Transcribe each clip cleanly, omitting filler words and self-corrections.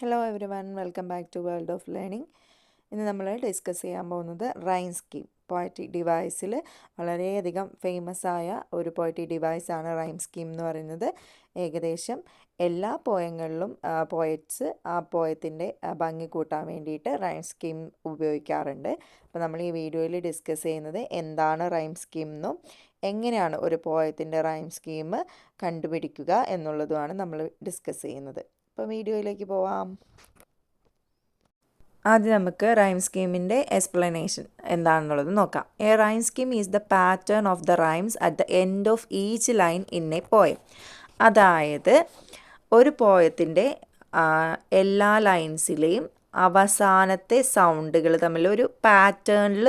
Hello everyone, welcome back to world of learning. ഇന്ന് നമ്മൾ discuss ചെയ്യാൻ പോകുന്നത് റൈം സ്കീം. പോയറ്റിക് ഡിവൈസിൽ വളരെയധികം ഫേമസ് ആയ ഒരു പോയറ്റിക് ഡിവൈസാണ് റൈം സ്കീം എന്ന് പറയുന്നത്. ഏകദേശം എല്ലാ പോയങ്ങളിലും പോയറ്റ്സ് ആ പോയത്തിൻ്റെ ഭംഗി കൂട്ടാൻ വേണ്ടിയിട്ട് റൈം സ്കീം ഉപയോഗിക്കാറുണ്ട്. അപ്പോൾ നമ്മൾ ഈ വീഡിയോയിൽ ഡിസ്കസ് ചെയ്യുന്നത് എന്താണ് റൈം സ്കീം എന്നും എങ്ങനെയാണ് ഒരു പോയത്തിൻ്റെ റൈം സ്കീം കണ്ടുപിടിക്കുക എന്നുള്ളതുമാണ് നമ്മൾ ഡിസ്കസ് ചെയ്യുന്നത്. അപ്പോൾ വീഡിയോയിലേക്ക് പോവാം. ആദ്യം നമുക്ക് റൈം സ്കീമിൻ്റെ എക്സ്പ്ലനേഷൻ എന്താണെന്നുള്ളത് നോക്കാം. A rhyme scheme is the pattern of the rhymes at the end of each line in A poem. അതായത് ഒരു പോയത്തിൻ്റെ എല്ലാ ലൈൻസിലെയും അവസാനത്തെ സൗണ്ടുകൾ തമ്മിൽ ഒരു പാറ്റേണിൽ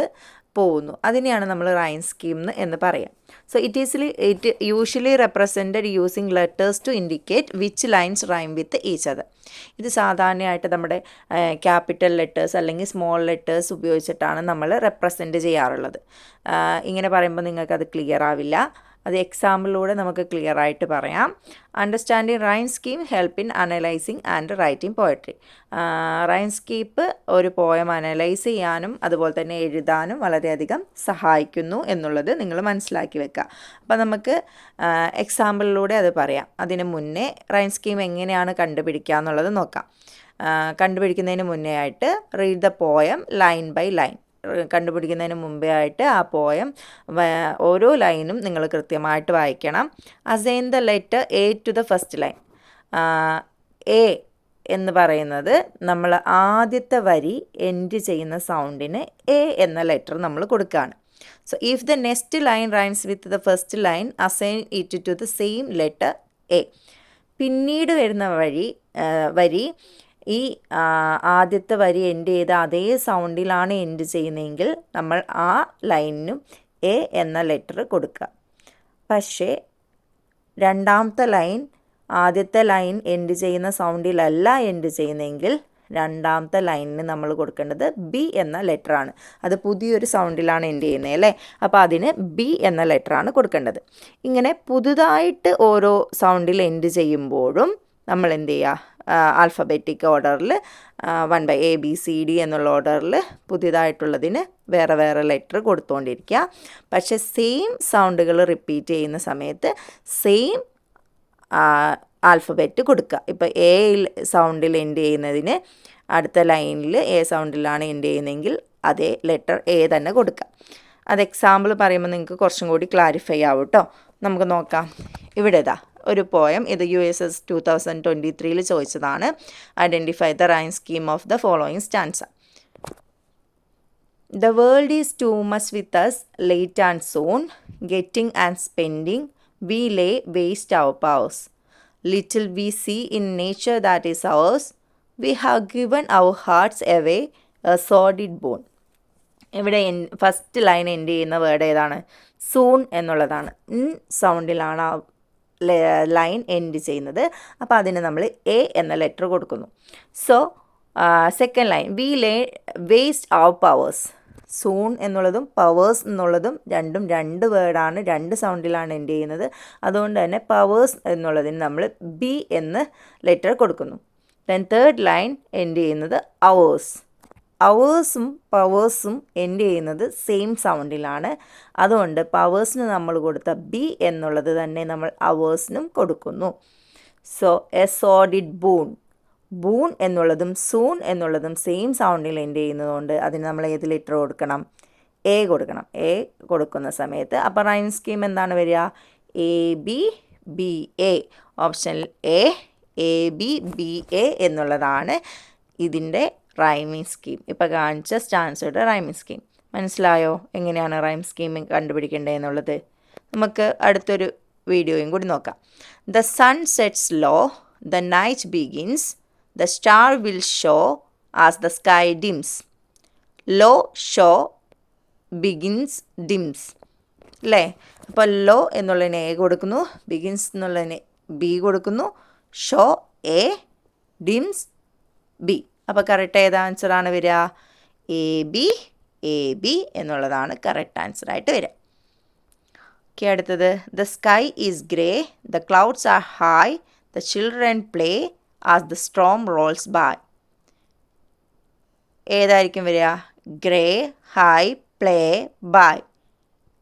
പോകുന്നു. അതിനെയാണ് നമ്മൾ റൈം സ്കീം എന്ന് പറയാം. So it usually represented using letters to indicate which lines rhyme with each other. ഇത് സാധാരണയായിട്ട് നമ്മുടെ ക്യാപിറ്റൽ ലെറ്റേഴ്സ് അല്ലെങ്കിൽ സ്മോൾ ലെറ്റേഴ്സ് ഉപയോഗിച്ചിട്ടാണ് നമ്മൾ റെപ്രസെൻറ്റ് ചെയ്യാറുള്ളത്. ഇങ്ങനെ പറയുമ്പോൾ നിങ്ങൾക്കത് ക്ലിയർ ആവില്ല. അത് എക്സാമ്പിളിലൂടെ നമുക്ക് ക്ലിയർ ആയിട്ട് പറയാം. Understanding rhyme scheme help in analysing and writing poetry. Rhyme scheme ഒരു പോയം അനലൈസ് ചെയ്യാനും അതുപോലെ തന്നെ എഴുതാനും വളരെയധികം സഹായിക്കുന്നു എന്നുള്ളത് നിങ്ങൾ മനസ്സിലാക്കി വെക്കുക. അപ്പോൾ നമുക്ക് എക്സാമ്പിളിലൂടെ അത് പറയാം. അതിന് മുന്നേ റൈം സ്കീം എങ്ങനെയാണ് കണ്ടുപിടിക്കുക എന്നുള്ളത് നോക്കാം. കണ്ടുപിടിക്കുന്നതിന് മുന്നേ ആയിട്ട് read the poem line by line. കണ്ടുപിടിക്കുന്നതിന് മുമ്പേ ആയിട്ട് ആ പോയം ഓരോ ലൈനും നിങ്ങൾ കൃത്യമായിട്ട് വായിക്കണം. Assign the letter A to the first line. A എന്ന് പറയുന്നത് നമ്മൾ ആദ്യത്തെ വരി എൻഡ് ചെയ്യുന്ന സൗണ്ടിന് എ എന്ന ലെറ്റർ നമ്മൾ കൊടുക്കുകയാണ്. So if the next line rhymes with the first line assign it to the same letter A. പിന്നീട് വരുന്ന വരി ഈ ആദ്യത്തെ വരി എൻഡ് ചെയ്ത് അതേ സൗണ്ടിലാണ് എൻഡ് ചെയ്യുന്നതെങ്കിൽ നമ്മൾ ആ ലൈനിനും എ എന്ന ലെറ്റർ കൊടുക്കുക. പക്ഷേ രണ്ടാമത്തെ ലൈൻ ആദ്യത്തെ ലൈൻ എൻഡ് ചെയ്യുന്ന സൗണ്ടിലല്ല എൻഡ് ചെയ്യുന്നതെങ്കിൽ രണ്ടാമത്തെ ലൈനിന് നമ്മൾ കൊടുക്കേണ്ടത് ബി എന്ന ലെറ്ററാണ്. അത് പുതിയൊരു സൗണ്ടിലാണ് എൻഡ് ചെയ്യുന്നത് അല്ലേ. അപ്പോൾ അതിന് ബി എന്ന ലെറ്ററാണ് കൊടുക്കേണ്ടത്. ഇങ്ങനെ പുതുതായിട്ട് ഓരോ സൗണ്ടിൽ എൻഡ് ചെയ്യുമ്പോഴും നമ്മൾ എന്ത് ചെയ്യുക, ആൽഫബറ്റിക് ഓർഡറിൽ 1/ABCD എന്നുള്ള ഓർഡറിൽ പുതിയതായിട്ടുള്ളതിന് വേറെ വേറെ ലെറ്റർ കൊടുത്തുകൊണ്ടിരിക്കുക. പക്ഷേ സെയിം സൗണ്ടുകൾ റിപ്പീറ്റ് ചെയ്യുന്ന സമയത്ത് സെയിം ആൽഫബറ്റ് കൊടുക്കുക. ഇപ്പോൾ എ സൗണ്ടിൽ എൻഡ് ചെയ്യുന്നതിന് അടുത്ത ലൈനിൽ എ സൗണ്ടിലാണ് എൻഡ് ചെയ്യുന്നതെങ്കിൽ അതേ ലെറ്റർ എ തന്നെ കൊടുക്കുക. അത് എക്സാമ്പിൾ പറയുമ്പോൾ നിങ്ങൾക്ക് കുറച്ചും കൂടി ക്ലാരിഫൈ ആവും കേട്ടോ. നമുക്ക് നോക്കാം. ഇവിടെ ഇതാ ഒരു പോയം, ഇത് USS 2023 ചോദിച്ചതാണ്. Identify the rhyme scheme of the following stanza. The world is too much with us late and soon, getting and spending we lay waste our powers. Little we see in nature that is ours, we have given our hearts away a sordid boon. ഇവിടെ first line end ചെയ്യുന്ന word ഏതാണ്? Soon എന്നുള്ളതാണ്. സൗണ്ടിലാണ് ആ line end ചെയ്യുന്നത്. അപ്പോൾ അതിന് നമ്മൾ എ എന്ന ലെറ്റർ കൊടുക്കുന്നു. So second line we lay waste our powers. Soon എന്നുള്ളതും പവേഴ്സ് എന്നുള്ളതും രണ്ടും രണ്ട് വേർഡാണ്, രണ്ട് സൗണ്ടിലാണ് എൻഡ് ചെയ്യുന്നത്. അതുകൊണ്ട് തന്നെ പവേഴ്സ് എന്നുള്ളതിന് നമ്മൾ ബി എന്ന് ലെറ്റർ കൊടുക്കുന്നു. ദെൻ തേർഡ് ലൈൻ എൻഡ് ചെയ്യുന്നത് അവേഴ്സ്. അവേഴ്സും പവേഴ്സും എൻഡ് ചെയ്യുന്നത് സെയിം സൗണ്ടിലാണ്. അതുകൊണ്ട് പവേഴ്സിന് നമ്മൾ കൊടുത്ത ബി എന്നുള്ളത് തന്നെ നമ്മൾ അവേഴ്സിനും കൊടുക്കുന്നു. So a sordid boon. Boon എന്നുള്ളതും സൂൺ എന്നുള്ളതും സെയിം സൗണ്ടിൽ എൻഡ് ചെയ്യുന്നതുകൊണ്ട് അതിന് നമ്മൾ ഏത് ലെറ്റർ കൊടുക്കണം? എ കൊടുക്കണം. എ കൊടുക്കുന്ന സമയത്ത് അപ്പോൾ റൈം സ്കീം എന്താണ് വരിക? ABBA. ഓപ്ഷനിൽ ABBA എന്നുള്ളതാണ് ഇതിൻ്റെ റൈമിംഗ് സ്കീം. ഇപ്പോൾ കാണിച്ച സ്റ്റാൻസയുടെ റൈമിംഗ് സ്കീം. മനസ്സിലായോ എങ്ങനെയാണ് റൈം സ്കീം കണ്ടുപിടിക്കേണ്ടത് എന്നുള്ളത്? നമുക്ക് അടുത്തൊരു വീഡിയോയും കൂടി നോക്കാം. The sun sets low, the night begins, the star will show as the sky dims. Low, show, begins, dims അല്ലേ. അപ്പോൾ ലോ എന്നുള്ളതിന് എ കൊടുക്കുന്നു, ബിഗിൻസ് എന്നുള്ളതിന് ബി കൊടുക്കുന്നു, ഷോ എ, ഡിംസ് ബി. അപ്പോൾ കറക്റ്റ് ഏത് ആൻസറാണ് വരിക? AB എന്നുള്ളതാണ് കറക്റ്റ് ആൻസറായിട്ട് വരിക. ഓക്കെ, അടുത്തത് the sky is grey, the clouds are high, the children play as the storm rolls by. ഏതായിരിക്കും വരിക? Grey, high, play, by.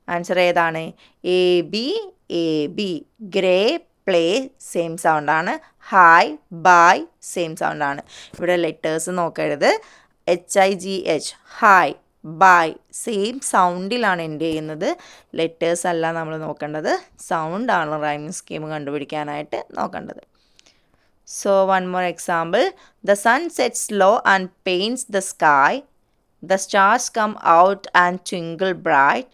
Answer ഏതാണ്? A B, A B. Grey, play same സൗണ്ടാണ്. High, by same സൗണ്ടാണ്. ഇവിടെ letters നോക്കരുത്. HIGH, high, by same സൗണ്ടിലാണ് end ചെയ്യുന്നത്. Letters അല്ല നമ്മൾ നോക്കേണ്ടത്, സൗണ്ടാണ് റൈമിംഗ് സ്കീം കണ്ടുപിടിക്കാനായിട്ട് നോക്കേണ്ടത്. So one more example. The sun sets low and paints the sky. The stars come out and twinkle bright.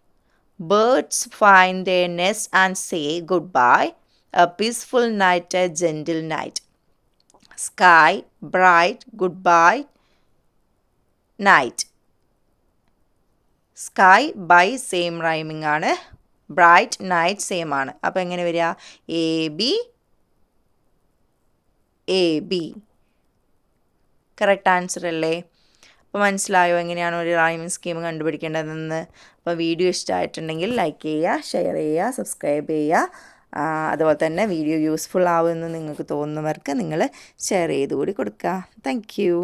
Birds find their nest and say goodbye. A peaceful night, a gentle night. Sky, bright, goodbye, night. Sky, by same rhyming ആണ്. Bright, night same ആണ്. അപ്പോൾ എങ്ങനെ വരിക? A B, A B. Correct answer അല്ലേ? അപ്പോൾ മനസ്സിലായോ എങ്ങനെയാണ് ഒരു റൈമിംഗ് സ്കീം കണ്ടുപിടിക്കേണ്ടതെന്ന്? അപ്പോൾ വീഡിയോ ഇഷ്ടമായിട്ടുണ്ടെങ്കിൽ ലൈക്ക് ചെയ്യുക, ഷെയർ ചെയ്യുക, സബ്സ്ക്രൈബ് ചെയ്യുക. അതുപോലെ തന്നെ വീഡിയോ യൂസ്ഫുൾ ആവുമെന്ന് നിങ്ങൾക്ക് തോന്നുന്നവർക്ക് നിങ്ങൾ ഷെയർ ചെയ്ത് കൂടി കൊടുക്കുക. Thank you.